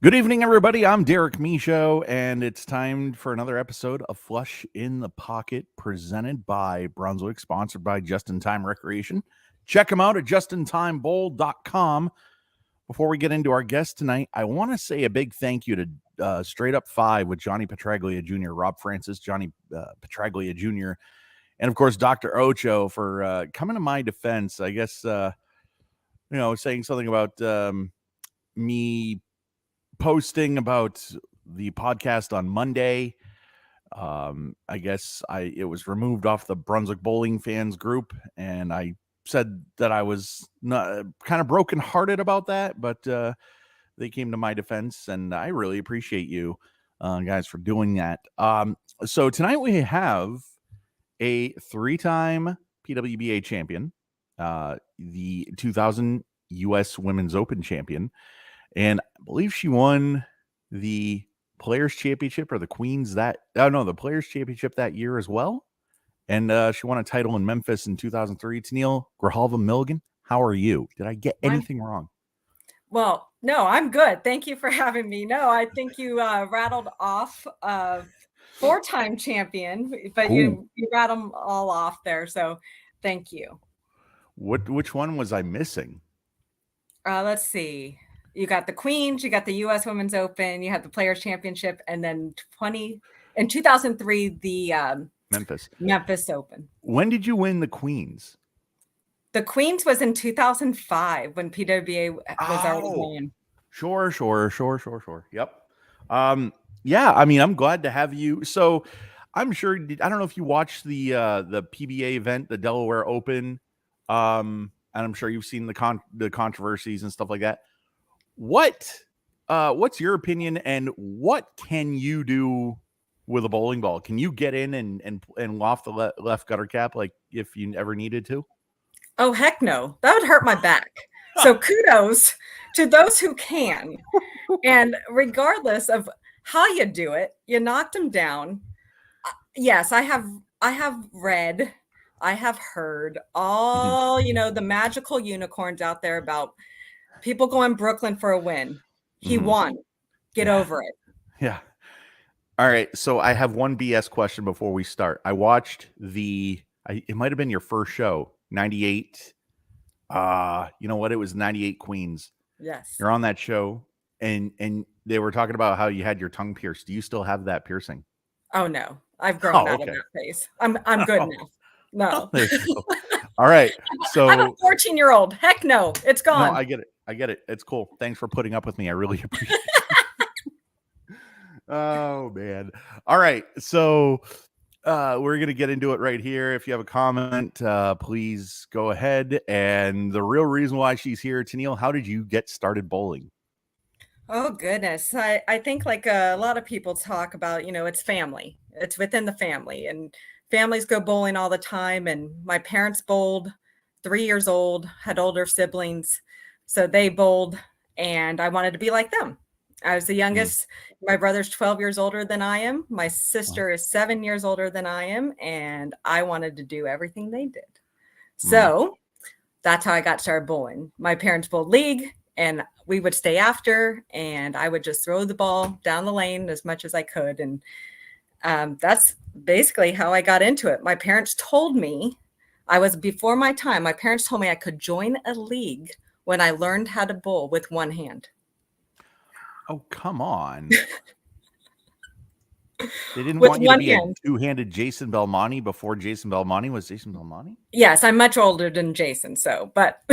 Good evening, everybody. I'm Derek Michaud, and it's time for another episode of Flush in the Pocket, presented by Brunswick, sponsored by Just in Time Recreation. Check them out at justintimebowl.com. Before we get into our guest tonight, I want to say a big thank you to Straight Up 5 with Johnny Petraglia Jr., Rob Francis, Johnny Petraglia Jr., and of course, Dr. Ocho for coming to my defense. I guess, saying something about me posting about the podcast on Monday. I guess it was removed off the Brunswick Bowling fans group, and I said that I was not kind of brokenhearted about that, but they came to my defense, and I really appreciate you guys for doing that. So tonight we have a 3-time PWBA champion, the 2000 U.S. Women's Open champion, and I believe she won the Players Championship or the Queens the Players Championship that year as well. And she won a title in Memphis in 2003. Tennelle Milligan, how are you? Did I get anything wrong? Well, no, I'm good. Thank you for having me. No, I think you rattled off a 4-time champion, but Cool. you rattled them all off there. So thank you. Which one was I missing? Let's see. You got the Queens, you got the U.S. Women's Open, you had the Players Championship, and then in 2003, the Memphis Open. When did you win the Queens? The Queens was in 2005 when PWBA was already going. Sure. Yep. Yeah, I mean, I'm glad to have you. So I'm sure, I don't know if you watched the PBA event, the Delaware Open, and I'm sure you've seen the controversies and stuff like that. What's your opinion, and what can you do with a bowling ball? Can you get in and loft the left gutter cap like if you ever needed to? Oh, heck no. That would hurt my back. So kudos to those who can. And regardless of how you do it, you knocked them down. Yes, I have read, I have heard all, the magical unicorns out there about people going Brooklyn for a win. He won. Get over it. Yeah. All right. So I have one BS question before we start. I watched it might have been your first show, 98. You know what? It was 98 Queens. Yes. You're on that show, and they were talking about how you had your tongue pierced. Do you still have that piercing? Oh, no. I've grown out of that phase. I'm good now. No. All right. So I'm a 14-year-old. Heck no. It's gone. No, I get it. It's cool. Thanks for putting up with me. I really appreciate it. Oh, man. All right. So we're going to get into it right here. If you have a comment, please go ahead. And the real reason why she's here, Tennelle, how did you get started bowling? Oh, goodness. I think like a lot of people talk about, it's family. It's within the family. And families go bowling all the time. And my parents bowled, 3 years old, had older siblings. So they bowled, and I wanted to be like them. I was the youngest. My brother's 12 years older than I am. My sister is 7 years older than I am. And I wanted to do everything they did. So that's how I got started bowling. My parents bowled league, and we would stay after, and I would just throw the ball down the lane as much as I could. And that's basically how I got into it. My parents told me I was before my time. My parents told me I could join a league when I learned how to bowl with one hand. Oh, come on. They didn't want you to be a two-handed Jason Belmonte before Jason Belmonte was Jason Belmonte? Yes, I'm much older than Jason, but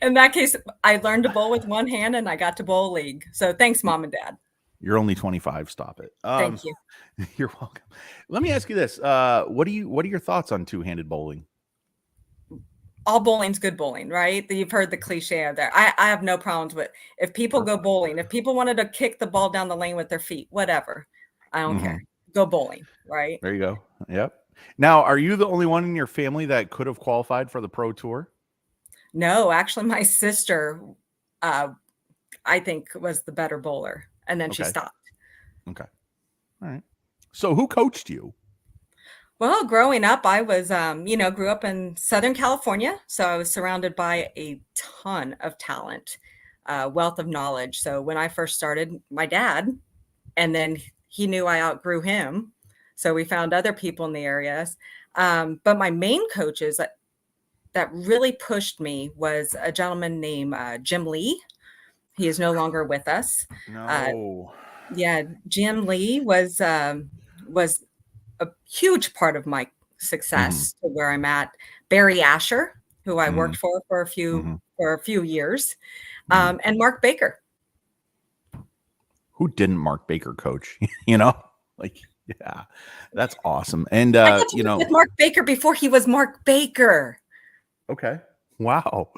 in that case, I learned to bowl with one hand, and I got to bowl league. So thanks, Mom and Dad. You're only 25. Stop it. Thank you. You're welcome. Let me ask you this. What are your thoughts on two-handed bowling? All bowling's good bowling, right? You've heard the cliche out there. I have no problems with if people go bowling. If people wanted to kick the ball down the lane with their feet, whatever. I don't care. Go bowling, right? There you go. Yep. Now, are you the only one in your family that could have qualified for the Pro Tour? No, actually, my sister, I think, was the better bowler, and then she stopped. Okay. All right. So who coached you? Well, growing up, I was, grew up in Southern California. So I was surrounded by a ton of talent. wealth of knowledge. So when I first started, my dad, and then he knew I outgrew him. So we found other people in the areas. But my main coaches that really pushed me was a gentleman named Jim Lee. He is no longer with us. No. Yeah, Jim Lee was a huge part of my success to where I'm at. Barry Asher, who I worked for a few years, and Mark Baker. Who didn't Mark Baker coach? Like, yeah, that's awesome. And I got to work with Mark Baker before he was Mark Baker. Okay. Wow.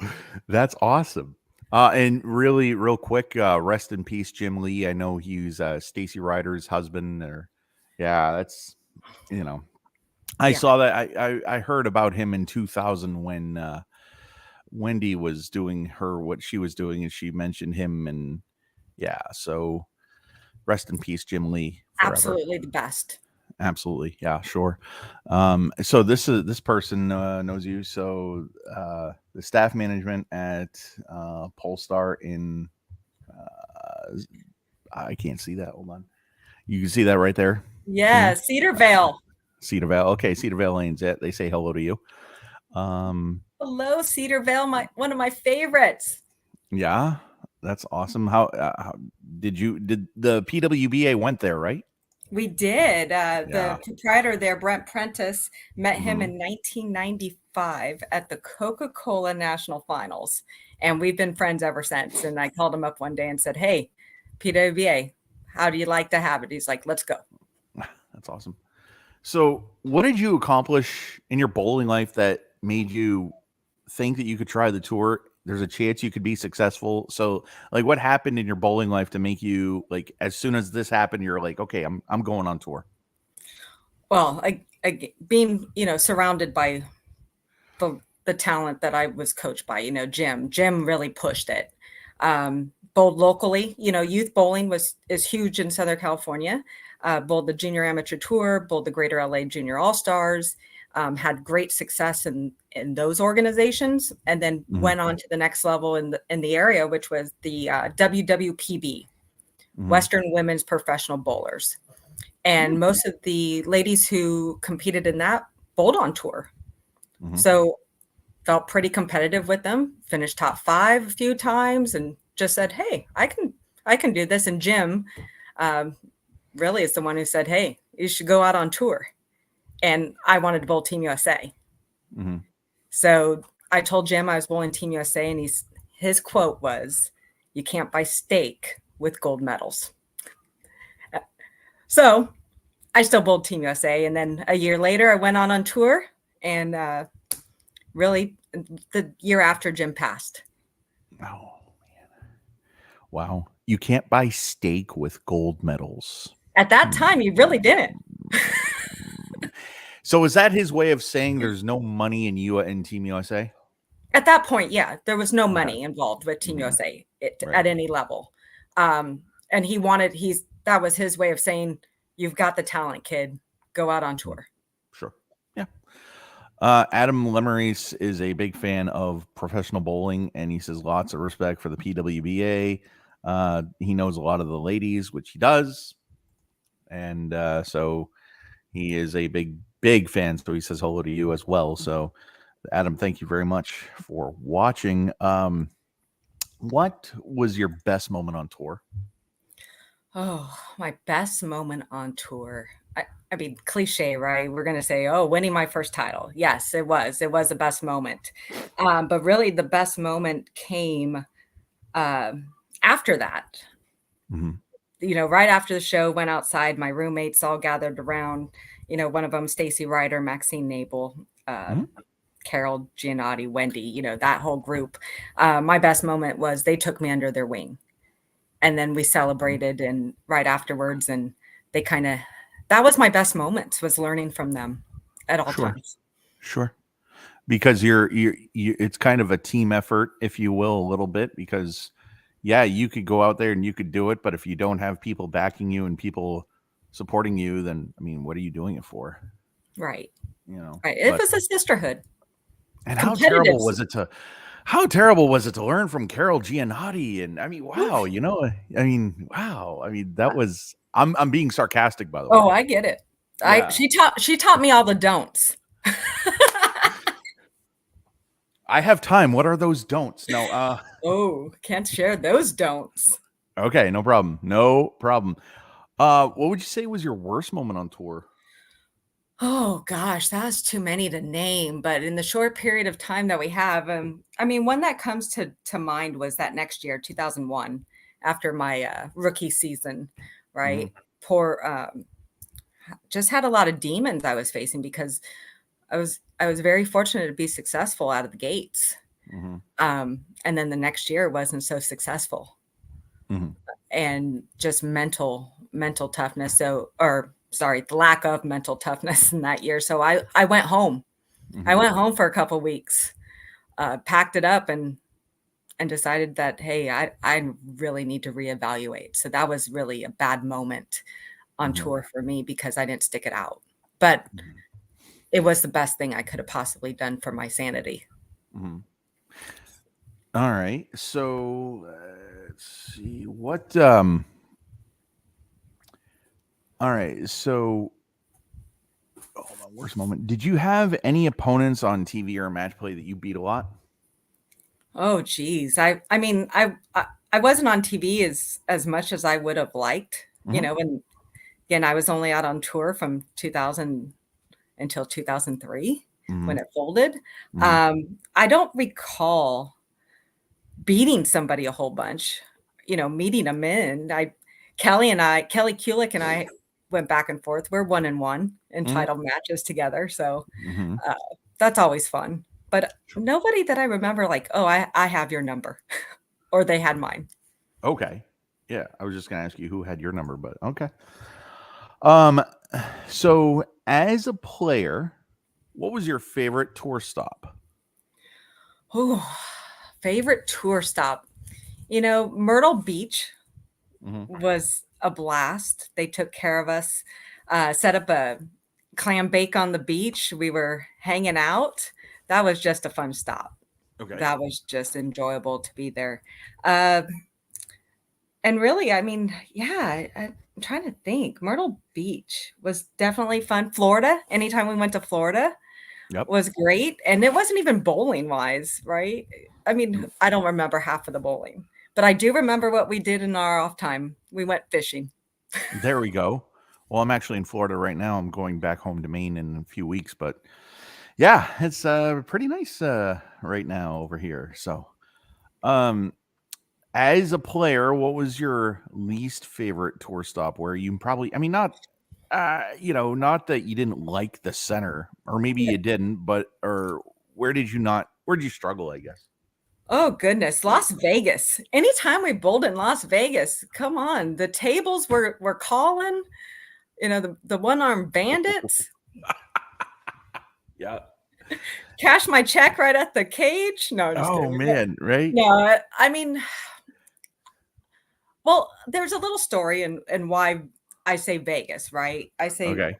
That's awesome. And really, real quick, rest in peace, Jim Lee. I know he's Stacy Ryder's husband. Yeah, that's I saw that. I heard about him in 2000 when Wendy was doing what she was doing, and she mentioned him. And yeah, so rest in peace, Jim Lee. Forever. Absolutely the best. Absolutely. Yeah, sure. So this person knows you. So the staff management at Polestar in I can't see that. Hold on. You can see that right there. Yeah, Cedarvale. Cedarvale. Okay, Cedarvale Lane's it. They say hello to you. Hello, Cedarvale, one of my favorites. Yeah, that's awesome. How did the PWBA went there, right? We did. The proprietor there, Brent Prentice, met him in 1995 at the Coca-Cola National Finals. And we've been friends ever since. And I called him up one day and said, hey, PWBA, how do you like to have it? He's like, let's go. That's awesome. So what did you accomplish in your bowling life that made you think that you could try the tour? There's a chance you could be successful. So like what happened in your bowling life to make you like, as soon as this happened, you're like, okay, I'm going on tour. Well, being, surrounded by the talent that I was coached by, Jim really pushed it. Bowled locally, youth bowling is huge in Southern California. Bowled the junior amateur tour, bowled the Greater LA Junior All-Stars, had great success in those organizations, and then went on to the next level in the area, which was the WWPB, Western Women's Professional Bowlers. And most of the ladies who competed in that bowled on tour. So felt pretty competitive with them, finished top 5 a few times, and just said, hey, I can do this. And Jim really is the one who said, hey, you should go out on tour. And I wanted to bowl Team USA. So I told Jim I was bowling Team USA, and his quote was, you can't buy steak with gold medals. So I still bowled Team USA. And then a year later, I went on tour, and really the year after Jim passed. Oh, man. Wow. You can't buy steak with gold medals. At that time, you really didn't. So is that his way of saying there's no money in Team USA? At that point, yeah, there was no money involved with Team USA at any level. And that was his way of saying, you've got the talent, kid. Go out on tour. Sure. Yeah. Adam Lemerise is a big fan of professional bowling, and he says lots of respect for the PWBA. He knows a lot of the ladies, which he does. And so he is a big fan. So he says hello to you as well. So Adam, thank you very much for watching. What was your best moment on tour? Oh, my best moment on tour. I mean, cliche, right? We're going to say, oh, winning my first title. Yes, it was. It was the best moment. But really the best moment came after that. Right after the show, went outside, my roommates all gathered around, one of them, Stacy Ryder, Maxine Nabel, Carol Giannotti, Wendy, that whole group. My best moment was they took me under their wing, and then we celebrated and right afterwards. And they that was my best moments, was learning from them at all times. Sure. Because you're it's kind of a team effort, if you will, a little bit, because yeah, you could go out there and you could do it, but if you don't have people backing you and people supporting you, then I mean, what are you doing it for? Right. Right. It was a sisterhood. And how terrible was it How terrible was it to learn from Carol Giannotti? And I mean, wow, Oof. wow. I mean, that was I'm being sarcastic, by the way. Oh, I get it. Yeah. She taught me all the don'ts. I have time. What are those don'ts? No, Oh, can't share those don'ts. okay, no problem. No problem. What would you say was your worst moment on tour? Oh gosh, that's too many to name, but in the short period of time that we have, I mean, one that comes to mind was that next year, 2001, after my rookie season, Mhm, right? Poor, just had a lot of demons I was facing because I was very fortunate to be successful out of the gates, mhm, and then the next year wasn't so successful, mhm, and just mental toughness. So, or sorry, the lack of mental toughness in that year. So I went home. I mhm, went home for a couple weeks, packed it up, and decided that hey, I really need to reevaluate. So that was really a bad moment on mhm, tour for me because I didn't stick it out. But mhm, it was the best thing I could have possibly done for my sanity. mhm. All right. So let's see what. All right. So, hold on. Worst moment. Did you have any opponents on TV or match play that you beat a lot? Oh geez. I mean I wasn't on TV as much as I would have liked, Hmm. and again I was only out on tour from 2000 until 2003 Hmm. when it folded. Hmm. I don't recall beating somebody a whole bunch, meeting them in. Kelly Kulik and I went back and forth. We're 1-1 in Hmm. title matches together. So Hmm. uh, that's always fun. But nobody that I remember like, oh, I have your number or they had mine. Okay. Yeah, I was just gonna ask you who had your number, but okay. Um, so as a player, what was your favorite tour stop? Oh, favorite tour stop. Myrtle Beach Hmm. was a blast. They took care of us, set up a clam bake on the beach. We were hanging out. That was just a fun stop. Okay. That was just enjoyable to be there. Uh, and really, I mean, yeah, I'm trying to think. Myrtle Beach was definitely fun. Florida, anytime we went to Florida Yep. was great. And it wasn't even bowling wise, right? I mean, Mm. I don't remember half of the bowling, but I do remember what we did in our off time. We went fishing. There we go. Well, I'm actually in Florida right now. I'm going back home to Maine in a few weeks, but yeah, it's pretty nice right now over here. So, um, as a player, what was your least favorite tour stop where you probably, I mean, not, not that you didn't like the center, or maybe you didn't, but, or where did you struggle, I guess? Oh goodness, Las Vegas. Anytime we bowled in Las Vegas, come on. The tables were calling, the one-armed bandits. Yeah. Cash my check right at the cage. No, just Oh, kidding. man, right? No, I mean, well, there's a little story and why I say Vegas, right? I say Okay.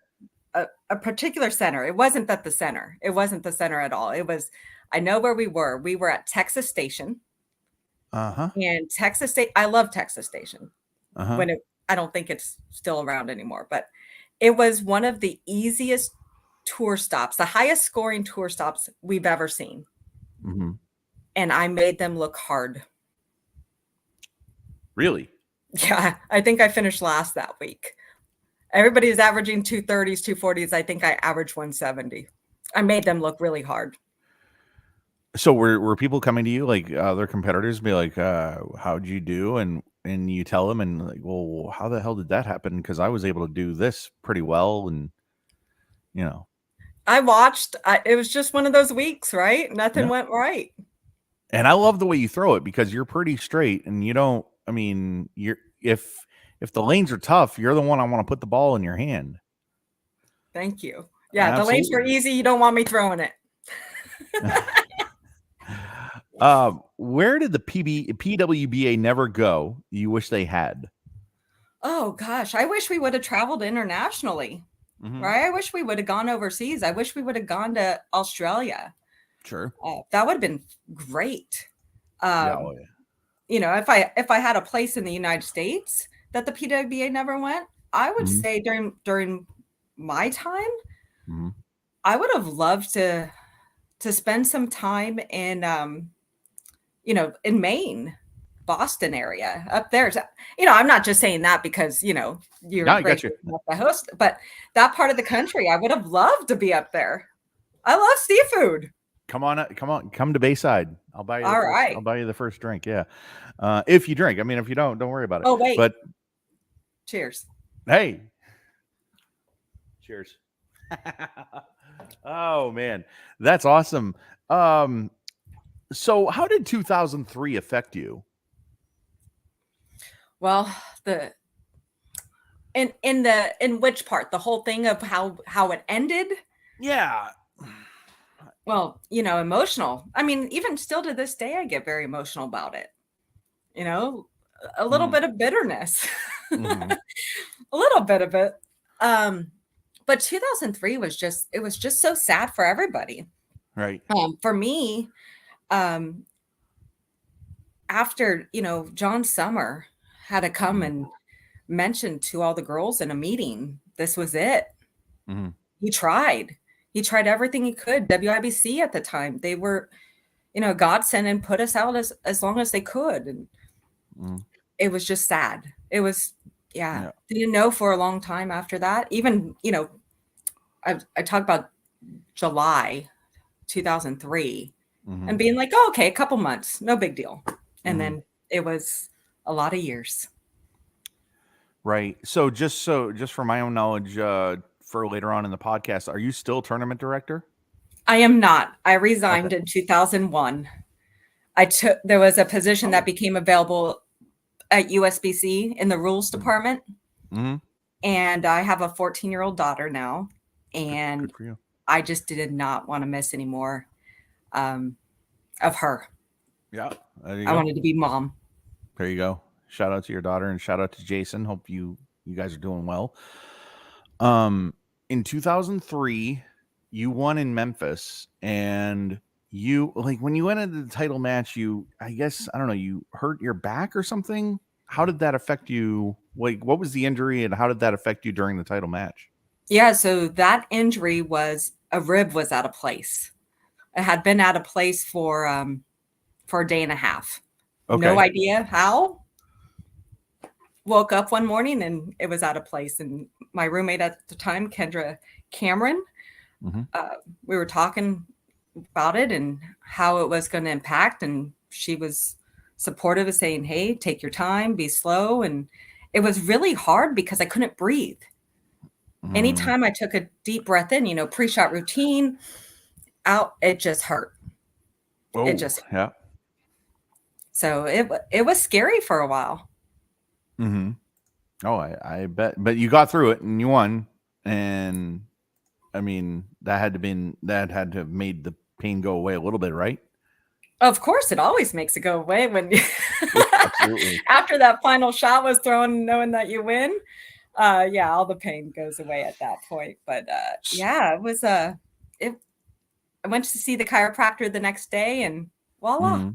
a particular center. It wasn't that the center. It wasn't the center at all. It was I know where we were. We were at Texas Station. Uh-huh. And Texas State, I love Texas Station. Uh-huh. When it I don't think it's still around anymore, but it was one of the easiest tour stops, the highest scoring tour stops we've ever seen. Mhm. And I made them look hard. Really? Yeah, I think I finished last that week. Everybody is averaging 230s, 240s. I think I averaged 170. I made them look really hard. So were people coming to you, like, other competitors, be like, "How'd you do?" And you tell them and like, "Well, how the hell did that happen? Because I was able to do this pretty well," and, you know. I watched, it was just one of those weeks, right? Nothing Yeah. went right. And I love the way you throw it because you're pretty straight and you don't, I mean, you're if the lanes are tough, you're the one I wanna put the ball in your hand. Thank you. Yeah, the lanes were Absolutely. easy. You don't want me throwing it. Where did the PWBA never go, you wish they had? Oh gosh, I wish we would have traveled internationally, Mhm. right? I wish we would have gone overseas. I wish we would have gone to Australia. Sure. That would have been great. Yeah. Um, Oh, yeah. you know, if I had a place in the United States that the PWBA never went, I would Mhm. say during my time, Mhm. I would have loved to spend some time in you know, in Maine, Boston area up there. So, you know, I'm not just saying that because, you know, you're Yeah, I great got you. the host, but that part of the country, I would have loved to be up there. I love seafood. Come on, come to Bayside. I'll buy you the All first. I'll right. buy you the first drink. Yeah, if you drink. I mean, if you don't worry about it. Oh, wait. But Cheers. hey, cheers. Oh man, that's awesome. So how did 2003 affect you? Well, the in which part? The whole thing of how it ended? Yeah. Well, you know, emotional. I mean, even still to this day, I get very emotional about it. You know, a little Mm-hmm. bit of bitterness. Mm-hmm. A little bit of it. But 2003 was just so sad for everybody. Right. For me, um, after you know, John Summer had to come and mention to all the girls in a meeting, this was it. Mm-hmm. He tried. He tried everything he could. WIBC at the time, they were, you know, godsend and put us out as long as they could. And Mm-hmm. it was just sad. It was, yeah. Yeah. Didn't know for a long time after that. Even, you know, I talk about July 2003 Mm-hmm. and being like, oh, okay, a couple months, no big deal. And Mm-hmm. then it was a lot of years. Right. So just for my own knowledge, for later on in the podcast, are you still tournament director? I am not. I Okay. resigned in 2001. There was a position that Oh. became available at USBC in the rules department. Mm-hmm. And I have a 14-year-old daughter now. And Good for you. I just did not want to miss any more of her. Yeah. There you I go. wanted to be mom. There you go. Shout out to your daughter and shout out to Jason. Hope you guys are doing well. In 2003, you won in Memphis, and you like when you went into the title match, I guess I don't know, you hurt your back or something. How did that affect you? Like, what was the injury, and how did that affect you during the title match? Yeah, so that injury was a rib was out of place. It had been out of place for a day and a half. Okay. No idea how. Woke up one morning and it was out of place. And my roommate at the time, Kendra Cameron, Mm-hmm. We were talking about it and how it was going to impact. And she was supportive of saying, hey, take your time, be slow. And it was really hard because I couldn't breathe. Anytime I took a deep breath in, you know, pre-shot routine, out, it just hurt. Oh, It just, yeah. so it was scary for a while. Mm-hmm. Oh, I bet. But you got through it and you won. And I mean, that had to have made the pain go away a little bit, right? Of course, it always makes it go away when Absolutely. after that final shot was thrown, knowing that you win. Yeah, all the pain goes away at that point. But yeah, it was I went to see the chiropractor the next day and voila,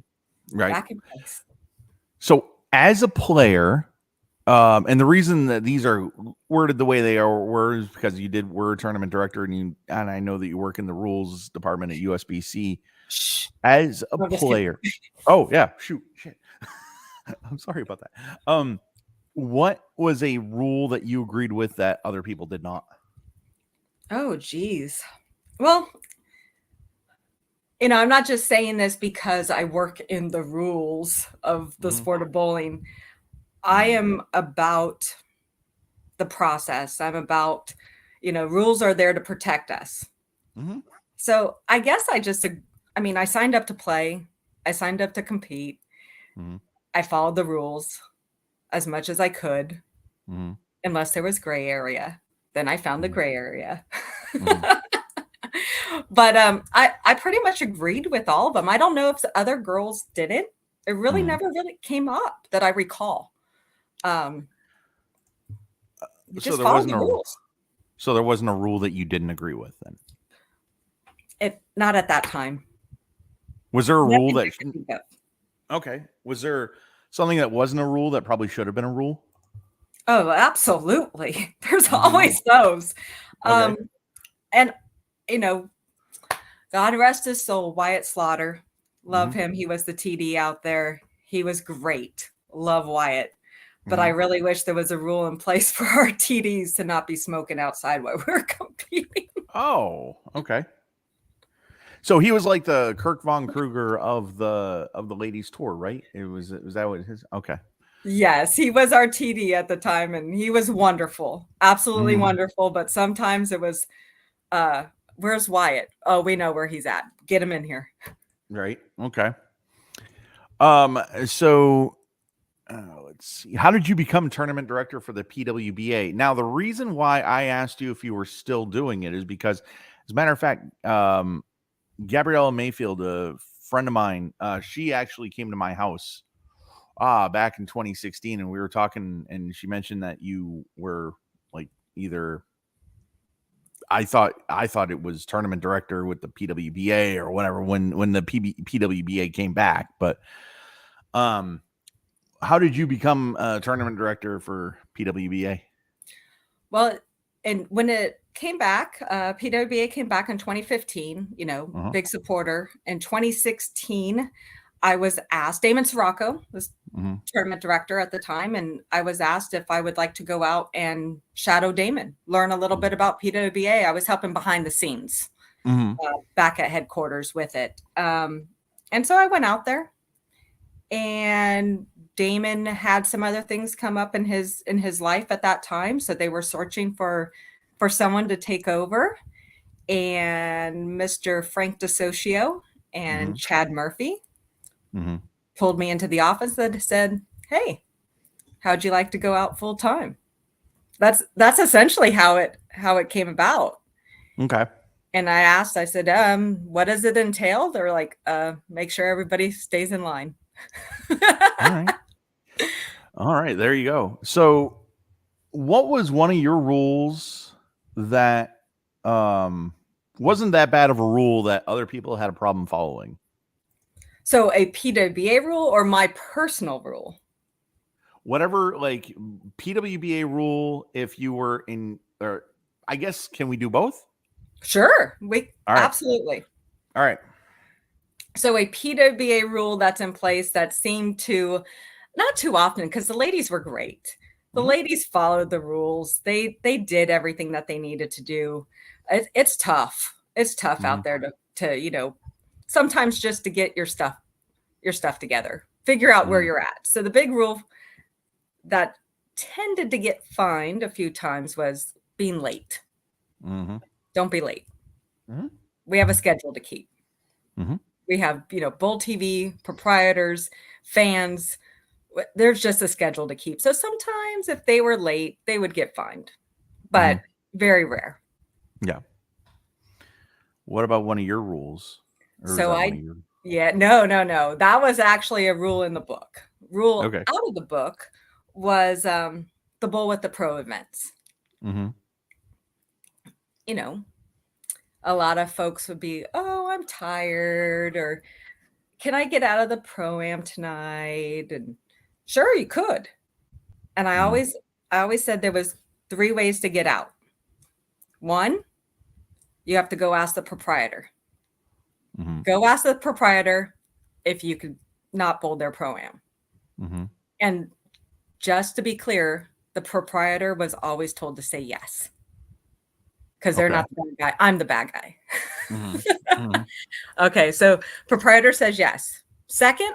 Right. back in place. So as a player, and the reason that these are worded the way they were is because were a tournament director and I know that you work in the rules department at USBC. Shh. As a No, just player. Oh yeah, shit. I'm sorry about that. What was a rule that you agreed with that other people did not? Oh, geez. Well, you know, I'm not just saying this because I work in the rules of the sport of bowling. I am about the process. I'm about, you know, rules are there to protect us. Mm-hmm. So I guess I signed up to play. I signed up to compete. Mm-hmm. I followed the rules as much as I could, unless there was gray area. Then I found the gray area. But I pretty much agreed with all of them. I don't know if the other girls didn't. It really never really came up that I recall. You just follow the rules. So there wasn't a rule that you didn't agree with then? Not at that time. Was there a rule Nothing I that? could think of. Okay. Was there something that wasn't a rule that probably should have been a rule? Oh, absolutely. There's Mhm. always those. Okay. And you know, God rest his soul, Wyatt Slaughter. Love Mhm. him. He was the TD out there. He was great. Love Wyatt. But I Mhm. really wish there was a rule in place for our TDs to not be smoking outside while we're competing. Oh, okay. So he was like the Kirk Von Kruger of the ladies tour, right? Was that what his? Okay. Yes, he was our TD at the time, and he was wonderful. Absolutely Mhm. wonderful. But sometimes it was, where's Wyatt? Oh, we know where he's at. Get him in here. Right. Okay. So let's see. How did you become tournament director for the PWBA? Now, the reason why I asked you if you were still doing it is because, as a matter of fact, Gabriella Mayfield, a friend of mine, she actually came to my house back in 2016, and we were talking, and she mentioned that you were like either I thought it was tournament director with the PWBA or whatever when the PWBA came back, but how did you become a tournament director for PWBA? Well, and when it came back, PWBA came back in 2015, Uh-huh. big supporter. In 2016, I was asked, Damon Sirocco was Mm-hmm. tournament director at the time, and I was asked if I would like to go out and shadow Damon, learn a little bit about PWBA. I was helping behind the scenes Mm-hmm. back at headquarters with it. And so I went out there, and Damon had some other things come up in his life at that time, so they were searching for someone to take over. And Mr. Frank DeSocio and Mm-hmm. Chad Murphy Mm-hmm. pulled me into the office and said, "Hey, how'd you like to go out full time?" That's essentially how it came about. Okay. And I said, what does it entail? They're like, make sure everybody stays in line. All right. All right. There you go. So, what was one of your rules that wasn't that bad of a rule that other people had a problem following? So a PWBA rule or my personal rule? Whatever, like PWBA rule, if you were in, or I guess, can we do both? Sure, All right. absolutely. All right. So a PWBA rule that's in place that seemed to, not too often, because the ladies were great. The Mhm. ladies followed the rules. They did everything that they needed to do. It's tough. It's tough out there to sometimes just to get your stuff together, figure out where Mhm. you're at. So the big rule that tended to get fined a few times was being late. Mhm. Don't be late. Mhm. We have a schedule to keep. Mhm. We have, Bull TV, proprietors, fans. There's just a schedule to keep. So sometimes if they were late, they would get fined, but very rare. Yeah. What about one of your rules? Or is So that one of your? yeah, no. That was actually a rule in the book. Rule Okay. out of the book was the bull with the pro events. Mm-hmm. A lot of folks would be, oh, I'm tired, or can I get out of the pro-am tonight? And sure, you could. And I Mm-hmm. always said there was 3 ways to get out. One, you have to go ask the proprietor. Mm-hmm. Go ask the proprietor if you could not bowl their pro-am. Mm-hmm. And just to be clear, the proprietor was always told to say yes. Because they're Okay. not the bad guy. I'm the bad guy. Mm-hmm. Mm-hmm. Okay, so proprietor says yes. Second,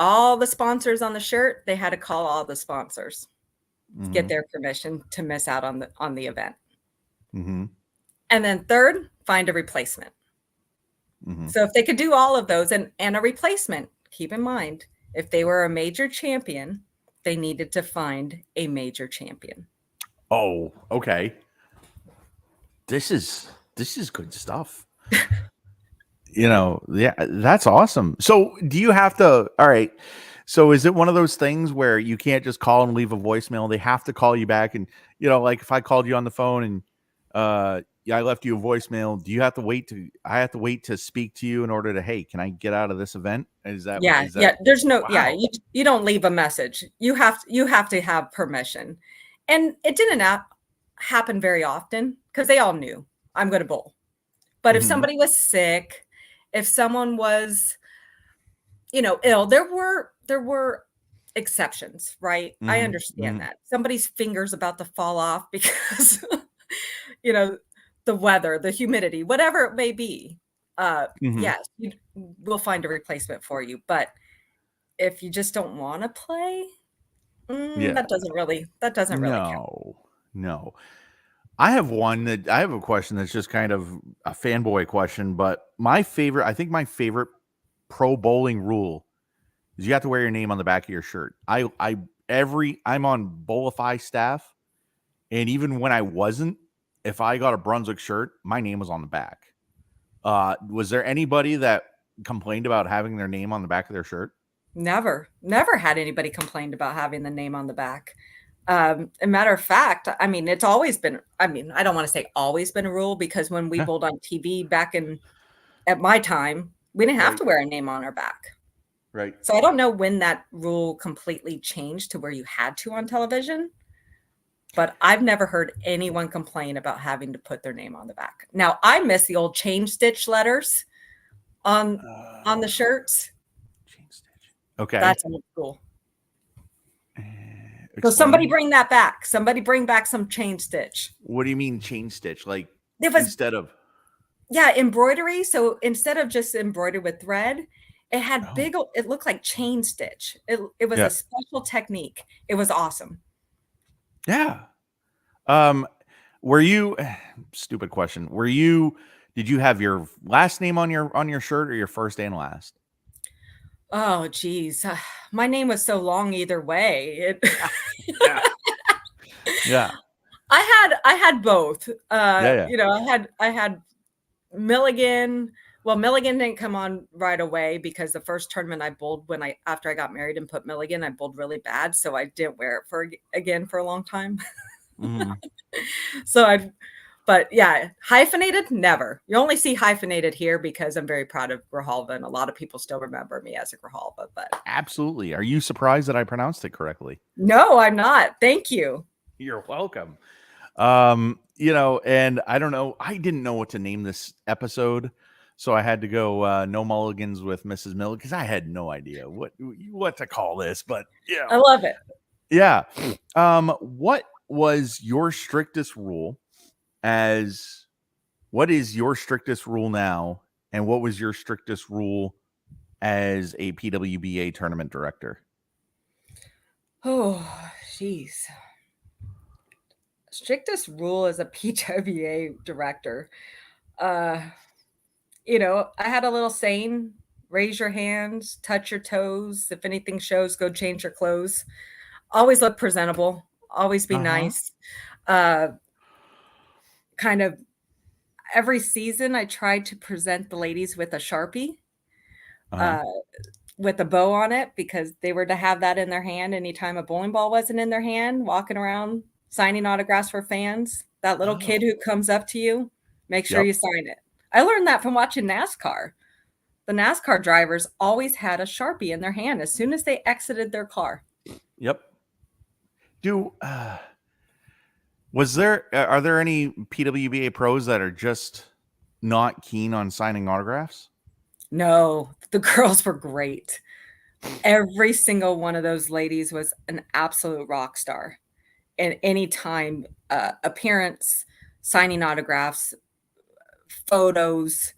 all the sponsors on the shirt, they had to call all the sponsors to get their permission to miss out on the event. Mm-hmm. And then third, find a replacement. Mm-hmm. So if they could do all of those and a replacement, keep in mind, if they were a major champion, they needed to find a major champion. Oh, okay. This is good stuff. Yeah, that's awesome. So do you have to, all right. So is it one of those things where you can't just call and leave a voicemail? They have to call you back. And, like if I called you on the phone and I left you a voicemail. Do you have to wait to? I have to wait to speak to you in order to. Hey, can I get out of this event? Is that? Yeah, Is that? yeah. There's no, yeah. Wow. You don't leave a message. You have to have permission, and it didn't happen very often because they all knew I'm going to bowl. But if Mhm. somebody was sick, if someone was, ill, there were exceptions, right? I Mhm. understand Mhm. that. Somebody's finger's about to fall off because, you know, the weather, the humidity, whatever it may be. Mhm. Yes, we'll find a replacement for you. But if you just don't want to play, Yeah. that doesn't really count. No. No. I have one that I have a question that's just kind of a fanboy question, but I think my favorite pro bowling rule is you have to wear your name on the back of your shirt. I'm on Bowlify staff, and even when I wasn't, if I got a Brunswick shirt, my name was on the back. Was there anybody that complained about having their name on the back of their shirt? Never had anybody complained about having the name on the back. A matter of fact, I mean, it's always been, I mean, I don't want to say always been a rule because when we Yeah, bowled on TV back at my time, we didn't have right, to wear a name on our back. right. So I don't know when that rule completely changed to where you had to on television, but I've never heard anyone complain about having to put their name on the back. Now, I miss the old chain stitch letters on Uh, the shirts. chain stitch. Okay. That's old school. So somebody Explain. bring that back. Somebody bring back some chain stitch. What do you mean chain stitch? Like It was, instead of yeah, embroidery. So instead of just embroidered with thread, it had oh big, it looked like chain stitch. It was yeah a special technique. It was awesome. yeah. Um, were you stupid question? Did you have your last name on your shirt or your first and last? Oh, geez. My name was so long either way. Yeah. Yeah. I had both. Yeah, yeah. I had Milligan. Well, Milligan didn't come on right away because the first tournament I bowled after I got married and put Milligan, I bowled really bad, so I didn't wear it again for a long time. Mhm. So but yeah, hyphenated, never. You only see hyphenated here because I'm very proud of Grijalva, and a lot of people still remember me as a Grijalva. But Absolutely. Are you surprised that I pronounced it correctly? no, I'm not. Thank you. You're welcome. And I don't know, I didn't know what to name this episode, so I had to go no mulligans with Mrs. Milligan because I had no idea what to call this, but I love it. yeah. What was your strictest rule as what is your strictest rule now, and what was your strictest rule as a PWBA tournament director? Oh, jeez. Strictest rule as a PWA director. Uh, I had a little saying, raise your hands, touch your toes. If anything shows, go change your clothes. Always look presentable, always be Uh-huh. nice. Uh, kind of every season, I tried to present the ladies with a Sharpie Uh-huh. uh, with a bow on it because they were to have that in their hand anytime a bowling ball wasn't in their hand, walking around signing autographs for fans. That little kid Oh. who comes up to you, make sure Yep. you sign it. I learned that from watching NASCAR. The NASCAR drivers always had a Sharpie in their hand as soon as they exited their car. Yep. Do are there any PWBA pros that are just not keen on signing autographs? No, the girls were great. Every single one of those ladies was an absolute rock star. And anytime appearance, signing autographs, photos,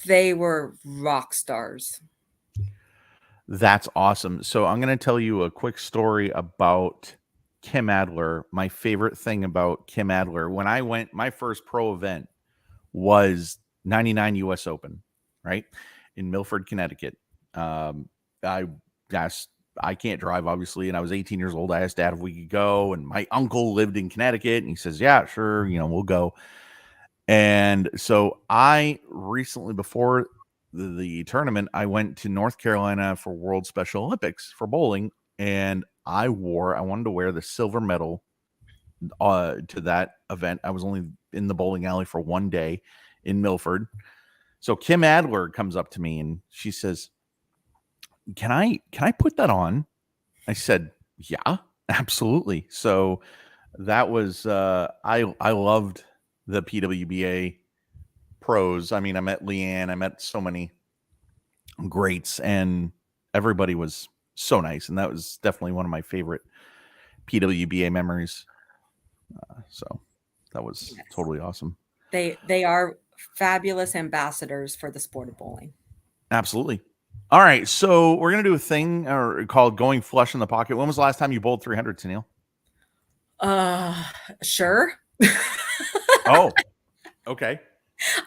they were rock stars. That's awesome. So I'm going to tell you a quick story about Kim Adler. My favorite thing about Kim Adler, when I went, my first pro event was 99 US Open, right? In Milford, Connecticut. I asked, I can't drive, obviously, and I was 18 years old. I asked Dad if we could go, and my uncle lived in Connecticut, and he says, yeah, sure, we'll go. And so I recently, before the tournament, I went to North Carolina for World Special Olympics for bowling, and I wanted to wear the silver medal to that event. I was only in the bowling alley for one day in Milford. So Kim Adler comes up to me and she says, can I put that on? I said, yeah, absolutely. So that was I loved the PWBA pros. I mean, I met Leanne, I met so many greats, and everybody was so nice. And that was definitely one of my favorite PWBA memories. So that was totally awesome. They are fabulous ambassadors for the sport of bowling. Absolutely. All right, so we're gonna do a thing called going flush in the pocket. When was the last time you bowled 300, Tennelle? Sure. Oh, okay.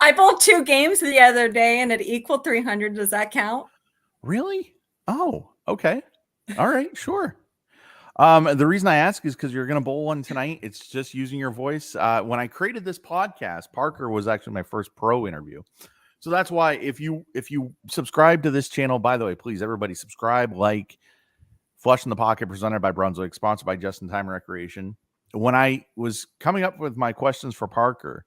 I bowled 2 games the other day and it equaled 300. Does that count? Really? Oh, okay. All right, sure. The reason I ask is because you're going to bowl one tonight. It's just using your voice. When I created this podcast, Parker was actually my first pro interview. So that's why if you subscribe to this channel, by the way, please everybody subscribe, like Flush in the Pocket, presented by Brunswick, sponsored by Just in Time Recreation. When I was coming up with my questions for Parker,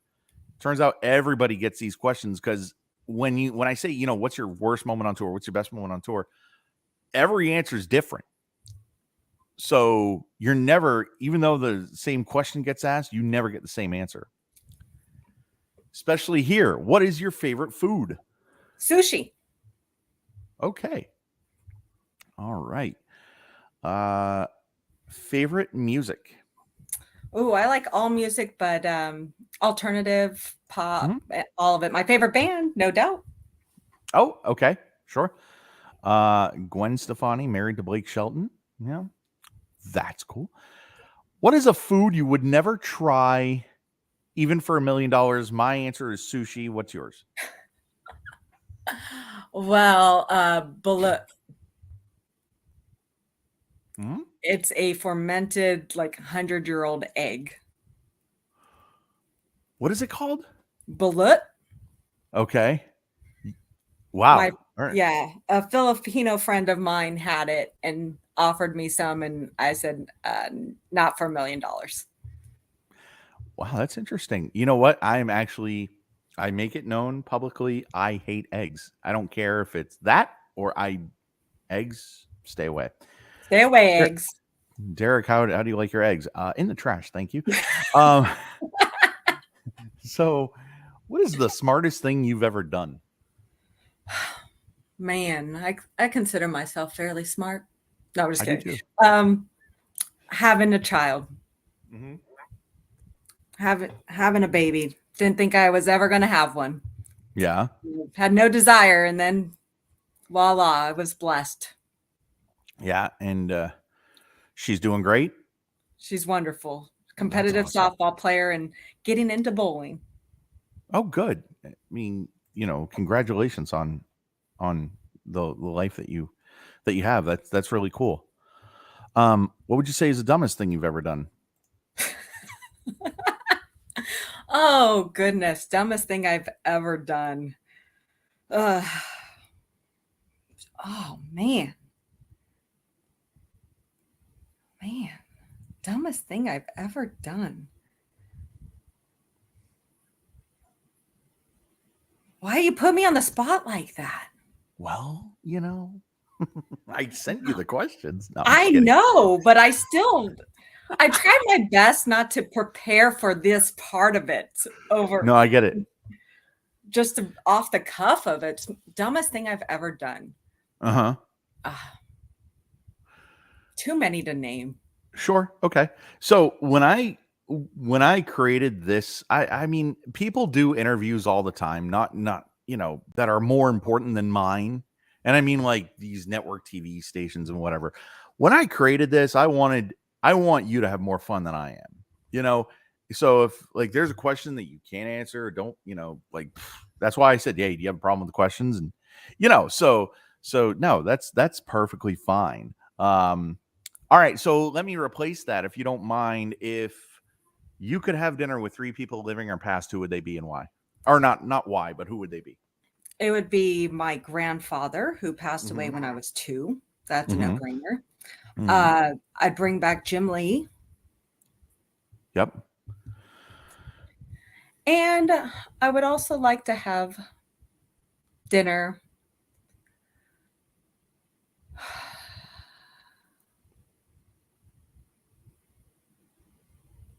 turns out everybody gets these questions because when I say, what's your worst moment on tour? What's your best moment on tour? Every answer is different. So you're never, even though the same question gets asked, you never get the same answer. Especially here. What is your favorite food? Sushi. Okay. All right. Favorite music? Oh, I like all music, but alternative, pop, all of it. My favorite band, no doubt. Oh, okay. Sure. Gwen Stefani, married to Blake Shelton. Yeah. That's cool. What is a food you would never try, even for $1 million? My answer is sushi. What's yours? Well, balut. Hmm? It's a fermented, 100-year-old egg. What is it called? Balut. Okay. Wow. Yeah, a Filipino friend of mine had it and offered me some, and I said, not for $1 million. Wow, that's interesting. You know what? I make it known publicly, I hate eggs. I don't care if it's that or eggs, stay away. Stay away, eggs. Derek, how do you like your eggs? In the trash, thank you. So what is the smartest thing you've ever done? Man, I consider myself fairly smart. No, I'm just kidding. Do Having a child. Mm-hmm. Having a baby. Didn't think I was ever going to have one. Yeah. Had no desire, and then voila, I was blessed. Yeah, and she's doing great. She's wonderful. Competitive softball player and getting into bowling. Oh, good. I mean, congratulations on the life that you have. That's really cool. What would you say is the dumbest thing you've ever done? Oh goodness, dumbest thing I've ever done. Oh man, dumbest thing I've ever done. Why you put me on the spot like that? Well, I sent you the questions. No, I know, but I tried my best not to prepare for this part of it over. No, I get it. Just off the cuff of it. Dumbest thing I've ever done. Uh-huh. Too many to name. Sure. Okay. So when I created this, I mean, people do interviews all the time, not that are more important than mine. And I mean, like these network TV stations and whatever. When I created this, I want you to have more fun than I am. So if there's a question that you can't answer or don't, that's why I said, hey, do you have a problem with the questions? And so no, that's perfectly fine. All right, so let me replace that, if you don't mind. If you could have dinner with 3 people living or past, who would they be and why? Or not why, but who would they be? It would be my grandfather, who passed away when I was 2. That's a no-brainer. I'd bring back Jim Lee. Yep. And I would also like to have dinner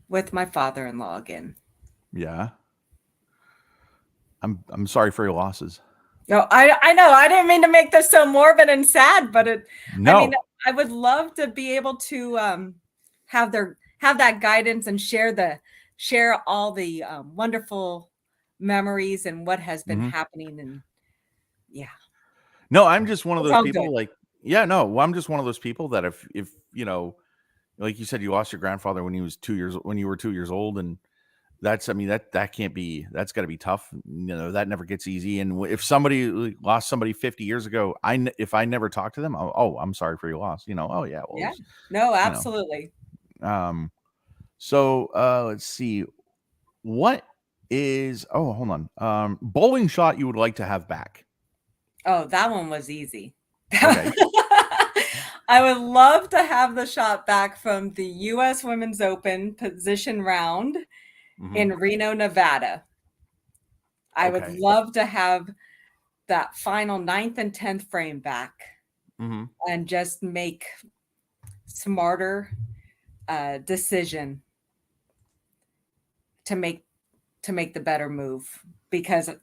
with my father-in-law again. Yeah. I'm sorry for your losses. No, I know. I didn't mean to make this so morbid and sad, but I mean, No. I would love to be able to have that guidance and share all the wonderful memories and what has been Mhm. happening. And yeah, No, I'm just one of it's those all good. people, like, yeah, no, well, I'm just one of those people that if like you said, you lost your grandfather when you were 2 years old, and that's, I mean, that can't be, that's got to be tough. That never gets easy. And if somebody lost somebody 50 years ago, if I never talk to them, oh, I'm sorry for your loss. Oh yeah, well, Yeah, no, you know, absolutely. so let's see, what is, oh, hold on, bowling shot you would like to have back. Oh, that one was easy. Okay. I would love to have the shot back from the U.S. Women's Open position round Mhm. in Reno, Nevada. I would Okay. love to have that final 9th and 10th frame back Mhm. and just make smarter decision to make the better move, because it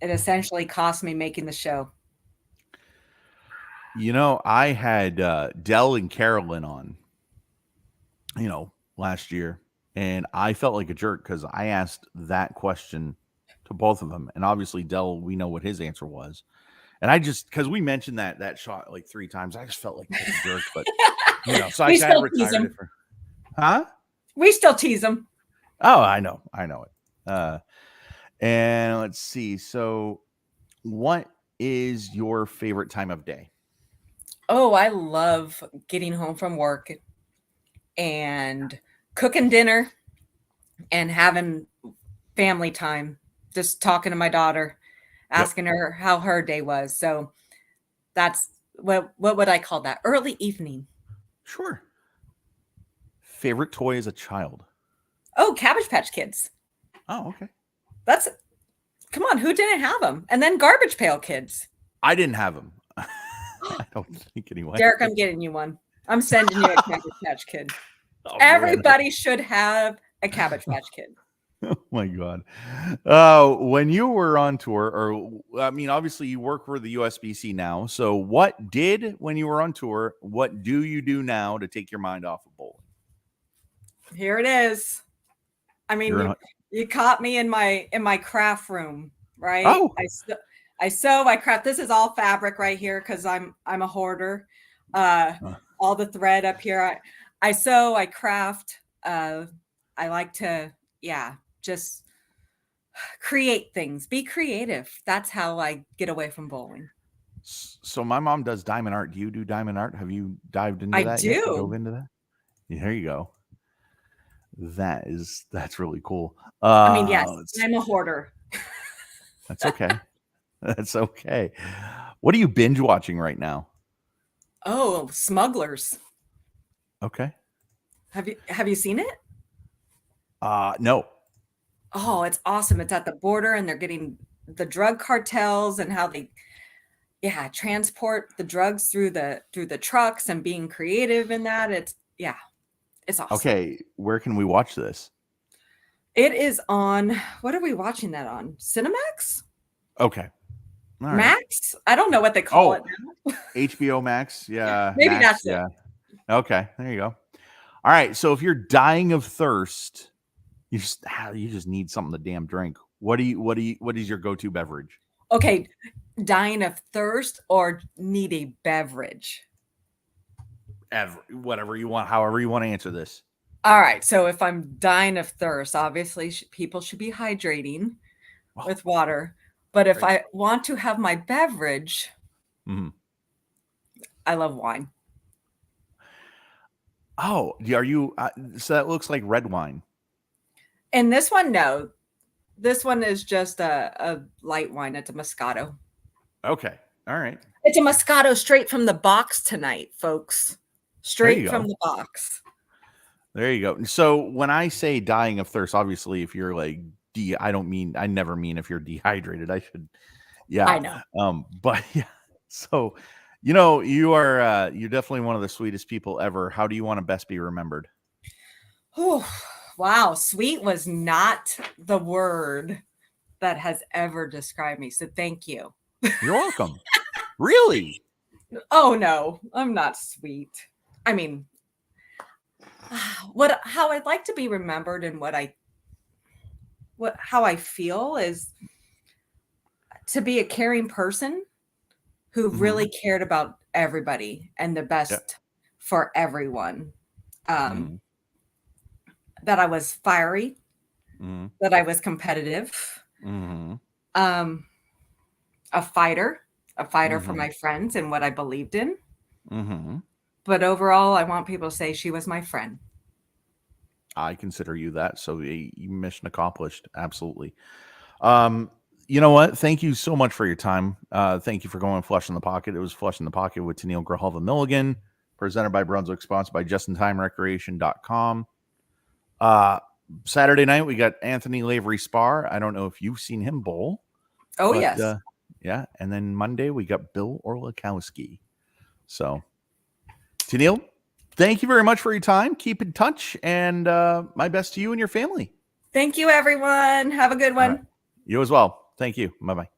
essentially cost me making the show. I had Dell and Carolyn on, last year, and I felt like a jerk because I asked that question to both of them, and obviously Dell, we know what his answer was, and I just, because we mentioned that shot like 3 times, I just felt like such a jerk, but so I We kind of still tease retired it them. for, huh? We still tease them. Oh, I know it. And let's see. So, what is your favorite time of day? Oh, I love getting home from work and cooking dinner and having family time, just talking to my daughter, Yep. asking her how her day was. So that's what would I call that? Early evening. Sure. Favorite toy as a child? Oh, Cabbage Patch Kids. Oh, okay. That's, come on, who didn't have them? And then Garbage Pail Kids. I didn't have them. I don't think anyway. Derek, I'm getting you one. I'm sending you a Cabbage Patch Kid. Oh, Everybody should have a Cabbage Patch Kid. oh my god. When you were on tour, or I mean, obviously you work for the USBC now. So what did, when you were on tour, what do you do now to take your mind off of bowling? Here it is. I mean, you caught me in my craft room, right? Oh. I sew, I craft. This is all fabric right here because I'm a hoarder. All the thread up here. I sew, I craft. I like to, just create things. Be creative. That's how I get away from bowling. So my mom does diamond art. Do you do diamond art? Have you dived into I that yet? do. Dove into that? Yeah, there you go. That's really cool. I mean, yes, I'm a hoarder. That's okay. That's okay. What are you binge watching right now? Oh, Smugglers. Okay. Have you seen it? No. Oh, it's awesome. It's at the border and they're getting the drug cartels and how they transport the drugs through the trucks and being creative in that. It's awesome. Okay, where can we watch this? It is on, what are we watching that on? Cinemax? Okay. All right. Max? I don't know what they call it now. HBO Max. Yeah. Maybe Max, that's it. Okay, there you go. All right, so if you're dying of thirst, you just need something to damn drink. What is your go-to beverage? Okay, dying of thirst or need a beverage? Whatever you want, however you want to answer this. All right, so if I'm dying of thirst, obviously people should be hydrating with water. But if I want to have my beverage, I love wine. Oh, are you? So that looks like red wine. And this one, no. This one is just a light wine. It's a Moscato. Okay. All right. It's a Moscato straight from the box tonight, folks. Straight from the box. There you go. So when I say dying of thirst, obviously, if you're like I never mean if you're dehydrated. I should, I yeah. know. But yeah. So, you're definitely one of the sweetest people ever. How do you want to best be remembered? Oh, wow. Sweet was not the word that has ever described me. So thank you. You're welcome. Really? Oh no, I'm not sweet. I mean, how I'd like to be remembered and how I feel is to be a caring person who really cared about everybody and the best for everyone. That I was fiery, that I was competitive, a fighter for my friends and what I believed in. But overall, I want people to say she was my friend. I consider you that. So mission accomplished. Absolutely. You know what? Thank you so much for your time. Thank you for going Flush in the Pocket. It was Flush in the Pocket with Tennelle Milligan, presented by Brunswick, sponsored by JustinTimeRecreation.com. Saturday night, we got Anthony Lavery Spar. I don't know if you've seen him bowl. Oh, yes. Yeah. And then Monday, we got Bill Orlikowski. So, Tennelle, thank you very much for your time. Keep in touch, and my best to you and your family. Thank you, everyone. Have a good one. Right. You as well. Thank you. Bye-bye.